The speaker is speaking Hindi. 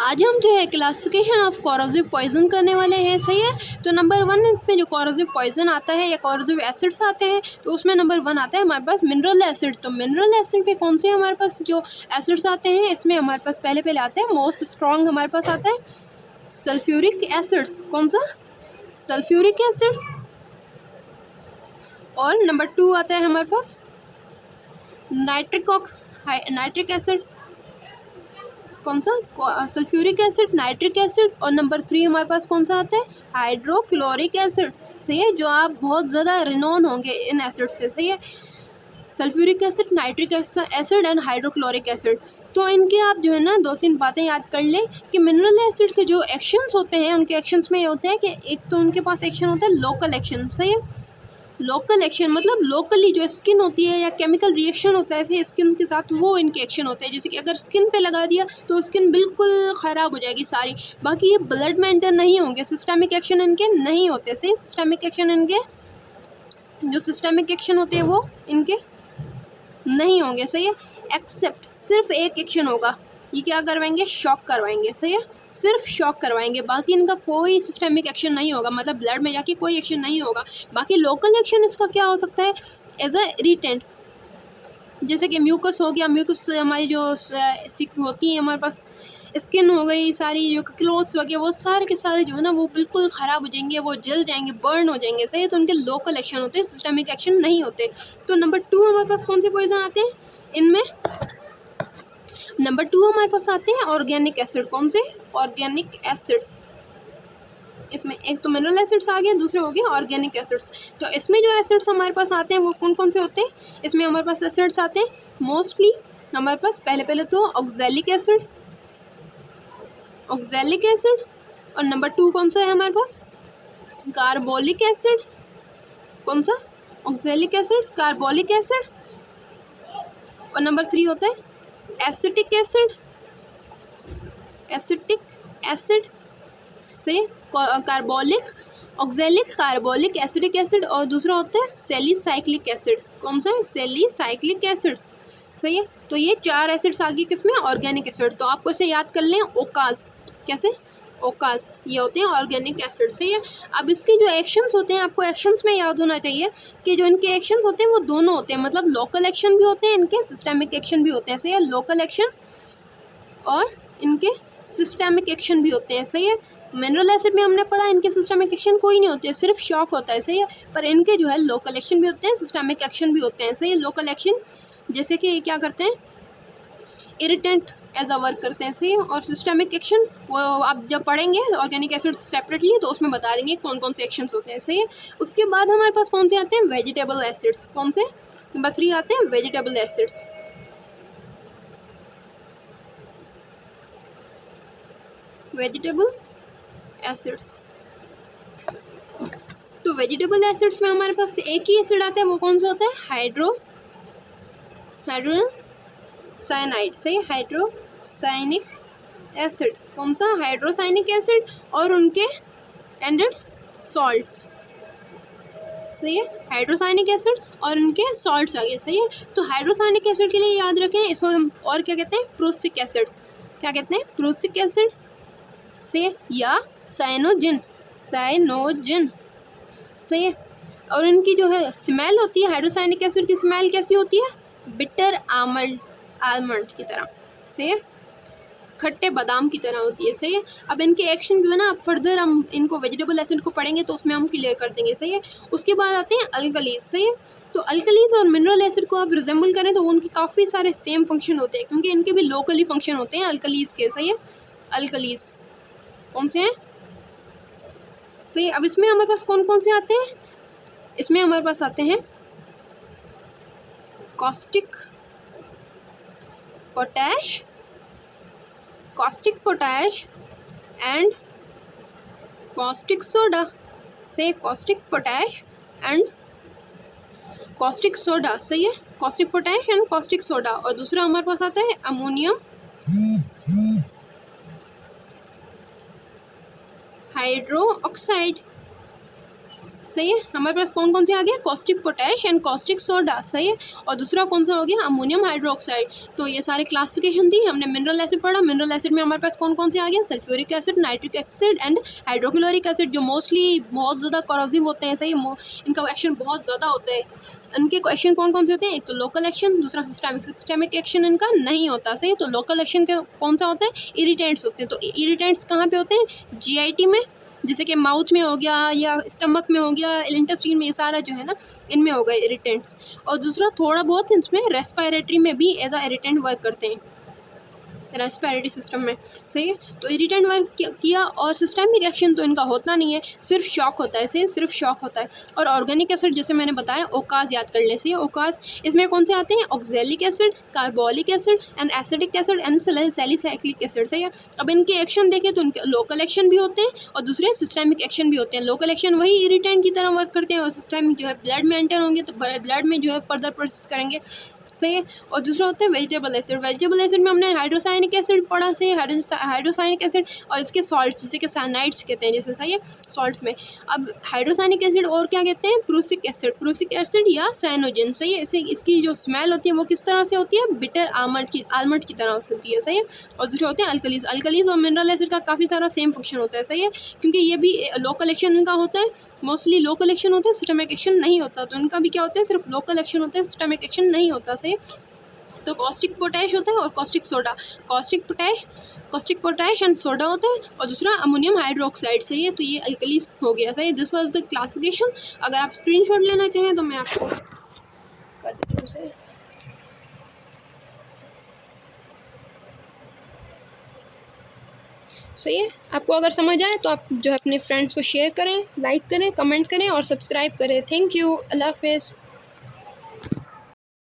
आज हम जो है क्लासिफिकेशन ऑफ कोरोसिव पॉइजन करने वाले हैं, सही है। तो नंबर 1 में जो कोरोसिव पॉइजन आता है या कोरोसिव एसिड्स आते हैं, तो उसमें नंबर 1 आता है हमारे पास मिनरल एसिड। तो मिनरल एसिड में कौन से हमारे पास जो एसिड्स आते हैं, इसमें हमारे पास पहले आते हैं, मोस्ट स्ट्रॉन्ग हमारे पास आता है सल्फ्यूरिक एसिड। कौन सा? Sulphuric acid. और नंबर 2 आता है हमारे पास नाइट्रिक एसिड। कौन सा? Sulphuric acid, nitric acid. और नंबर 3 हमारे पास कौन सा आता है? Hydrochloric acid. सही है, जो आप बहुत ज़्यादा रिनोन होंगे इन एसिड से, सही है। Sulphuric acid, nitric acid and hydrochloric acid. तो इनके आप जो है ना 2-3 बातें याद कर लें कि मिनरल एसिड के जो एक्शंस होते हैं, उनके एक्शंस में ये होते हैं कि एक तो उनके पास एक्शन होता है लोकल एक्शन, सही है। लोकल एक्शन मतलब लोकली जो स्किन होती है या केमिकल रिएक्शन होता है ऐसे स्किन के साथ, वो इनके एक्शन होते हैं। जैसे कि अगर स्किन पे लगा दिया तो स्किन बिल्कुल ख़राब हो जाएगी सारी। बाकी ये ब्लड में एंटर नहीं होंगे, सिस्टमिक एक्शन इनके नहीं होते। सही, सिस्टमिक एक्शन इनके जो सिस्टमिक एक्शन होते हैं वो इनके नहीं होंगे, सही है। एक्सेप्ट सिर्फ एक एक्शन होगा, ये क्या करवाएंगे? शॉक करवाएंगे, सही है। सिर्फ शॉक करवाएंगे, बाकी इनका कोई सिस्टेमिक एक्शन नहीं होगा, मतलब ब्लड में जाके कोई एक्शन नहीं होगा। बाकी लोकल एक्शन इसका क्या हो सकता है? एज अ इरिटेंट, जैसे कि म्यूकस हो गया। म्यूकस हमारी जो होती है हमारे पास, स्किन हो गई, सारी जो क्लोथ्स वगैरह, वो सारे के सारे जो है ना वो बिल्कुल ख़राब हो जाएंगे, वो जल जाएंगे, बर्न हो जाएंगे, सही है। तो उनके लोकल एक्शन होते हैं, सिस्टेमिक एक्शन नहीं होते। तो नंबर 2 हमारे पास कौन से पॉइजन आते हैं इनमें? नंबर 2 हमारे पास आते हैं ऑर्गेनिक एसिड। कौन से? Organic acid. इसमें एक तो मिनरल एसिड्स आ गए, दूसरे हो गए ऑर्गेनिक एसिड्स। तो इसमें जो एसिड्स हमारे पास आते हैं वो कौन कौन से होते हैं? इसमें हमारे पास एसिड्स आते हैं मोस्टली हमारे पास पहले तो ऑक्सैलिक एसिड, ऑक्सैलिक एसिड। और नंबर 2 कौन सा है हमारे पास? Carbolic acid. कौन सा? Oxalic acid, carbolic acid. और नंबर 3 होता है एसिटिक एसिड, एसिटिक एसिड, सही। Carbolic, oxalic, carbolic, acidic acid. और दूसरा होता है सैलिसाइक्लिक एसिड। कौन सा है? सैलिसाइक्लिक एसिड, सही है। तो ये 4 एसिड्स आ गए किसमें? Organic acid. तो आपको इसे याद कर लें, ओकाज। कैसे? ओकाज, ये होते हैं ऑर्गेनिक एसिड, सही है। अब इसके जो एक्शंस होते हैं, आपको एक्शंस में याद होना चाहिए कि जो इनके एक्शंस होते हैं वो दोनों होते हैं, मतलब लोकल एक्शन भी होते हैं इनके, सिस्टेमिक एक्शन भी होते हैं, सही है। लोकल एक्शन और इनके सिस्टेमिक एक्शन भी होते हैं, सही है। मिनरल एसिड में हमने पढ़ा इनके सिस्टेमिक एक्शन कोई नहीं होते, सिर्फ शॉक होता है, सही है। पर इनके जो है लोकल एक्शन भी होते हैं, सिस्टेमिक एक्शन भी होते हैं, सही है। लोकल एक्शन जैसे कि क्या करते हैं? इरिटेंट एज अ वर्क करते हैं, सही है। और सिस्टेमिक एक्शन वो आप जब पढ़ेंगे ऑर्गेनिक एसिड सेपरेटली तो उसमें बता देंगे कौन कौन से एक्शंस होते हैं, सही है। उसके बाद हमारे पास कौन से आते हैं? Vegetable acids. कौन से? नंबर 3 आते हैं वेजिटेबल एसिड्स। Vegetable acids. तो वेजिटेबल एसिड्स में हमारे पास एक ही एसिड आता है, वो कौन सा होता है? हाइड्रोसाइनाइड, सही। Hydrocyanic acid. कौन सा? Hydrocyanic acid. और उनके एंड इट्स सॉल्ट्स, सही है। हाइड्रोसाइनिक एसिड और उनके सॉल्ट्स आ गए, सही है। तो हाइड्रोसाइनिक एसिड के लिए याद रखें इसको हम और क्या कहते हैं? Prussic acid. क्या कहते हैं? प्रूसिक एसिड, सही है। या साइनोजिन, साइनोजिन, सही है। और इनकी जो है स्मेल होती है, हाइड्रोसाइनिक एसिड की स्मेल कैसी होती है? बिटर आलमंड की तरह, सही है। खट्टे बादाम की तरह होती है, सही है। अब इनके एक्शन जो है ना, अब फर्दर हम इनको वेजिटेबल एसिड को पढ़ेंगे तो उसमें हम क्लियर कर देंगे, सही है। उसके बाद आते हैं अल्कलीज, सही है। तो अल्कलीज और मिनरल एसिड को आप रिजेंबल करें तो उनके काफ़ी सारे सेम फंक्शन होते हैं, क्योंकि इनके भी लोकली फंक्शन होते हैं अल्कलीज के, सही है। अल्कलीज कौन से हैं? सही। अब इसमें हमारे पास कौन कौन से आते हैं? इसमें हमारे पास आते हैं caustic potash, caustic potash and caustic soda, सही। Caustic potash and caustic soda, सही है। Caustic potash and caustic soda. और दूसरा हमारे पास आता है अमोनियम हाइड्रो ऑक्साइड, सही है। हमारे पास कौन कौन से आ गया, caustic potash and caustic soda, सही है। और दूसरा कौन सा हो गया, अमोनियम हाइड्रोक्साइड। तो ये सारे क्लासिफिकेशन थी। हमने मिनरल एसिड पढ़ा, मिनरल एसिड में हमारे पास कौन कौन से आ गया, sulphuric acid, nitric acid and hydrochloric acid, जो मोस्टली बहुत ज़्यादा कॉरोसिव होते हैं, सही है, इनका एक्शन बहुत ज़्यादा होता है। इनके क्वेश्चन कौन कौन से होते हैं, एक तो लोकल एक्शन, दूसरा सिस्टेमिक एक्शन इनका नहीं होता, सही। तो लोकल एक्शन के कौन सा होता है, इरिटेंट्स होते हैं। तो इरिटेंट्स कहाँ पे होते हैं, जीआईटी में, जैसे कि माउथ में हो गया या स्टमक में हो गया, इंटेस्टाइन में, ये सारा जो है ना, इनमें हो गए इरिटेंट्स। और दूसरा थोड़ा बहुत इसमें रेस्पिरेटरी में भी एज अ इरिटेंट वर्क करते हैं, रेस्पिरेटरी सिस्टम में, सही है। तो इरिटेंट वर्क किया, और सिस्टेमिक एक्शन तो इनका होता नहीं है, सिर्फ शॉक होता है, सही, सिर्फ शॉक होता है। और ऑर्गेनिक एसिड जैसे मैंने बताया, ओकाज याद कर ले, सही है, ओकाज। इसमें कौन से आते हैं, oxalic acid, carbolic acid and acidic acid and salicylic acid, सही है। अब इनके एक्शन देखें तो इनके लोकल एक्शन भी होते हैं और दूसरे सिस्टेमिक एक्शन भी होते हैं। लोकल एक्शन वही इरिटेंट की तरह वर्क करते हैं, और सिस्टेमिक जो है ब्लड में एंटर होंगे तो ब्लड में जो है फर्दर प्रोसेस करेंगे, सही है। और दूसरा होता है वेजिटेबल एसिड। वेजिटेबल एसिड में हमने हाइड्रोसाइनिक एसिड पढ़ा, सही, हाइड्रोसाइनिक एसिड और इसके सॉल्ट्स, जैसे कि साइनाइड्स कहते हैं, जैसे, सही है, सॉल्ट्स में। अब हाइड्रोसाइनिक एसिड और क्या कहते हैं, प्रूसिक एसिड, प्रूसिक एसिड या साइनोजिन, सही है। इसे इसकी जो स्मेल होती है वो किस तरह से होती है, बिटर आलमंड की तरह होती है, सही है। और दूसरे होते हैं अल्कलीज। अल्कलीज और मिनरल एसिड का काफ़ी सारा सेम फंक्शन होता है, सही है, क्योंकि ये भी लोकल एक्शन इनका होता है, मोस्टली लोकल एक्शन होता है, सिस्टमिक एक्शन नहीं होता। तो इनका भी क्या होता है, सिर्फ लोकल एक्शन होता है, सिस्टमिक एक्शन नहीं होता, सही। तो कॉस्टिक पोटैश होता है और caustic soda. Caustic potash and soda होता है, और दूसरा अमोनियम हाइड्रोक्साइड, सही है। तो ये अल्कलीज हो गया, सही। This was the classification. अगर आप स्क्रीनशॉट लेना चाहें तो मैं आपको कर देती हूँ, सही। सही है। आपको अगर समझ आए तो आप जो है अपने फ्रेंड्स को शेयर करें, लाइक करें, कमेंट करें और सब्सक्राइब करें। Thank you. अल्लाह हाफिज़।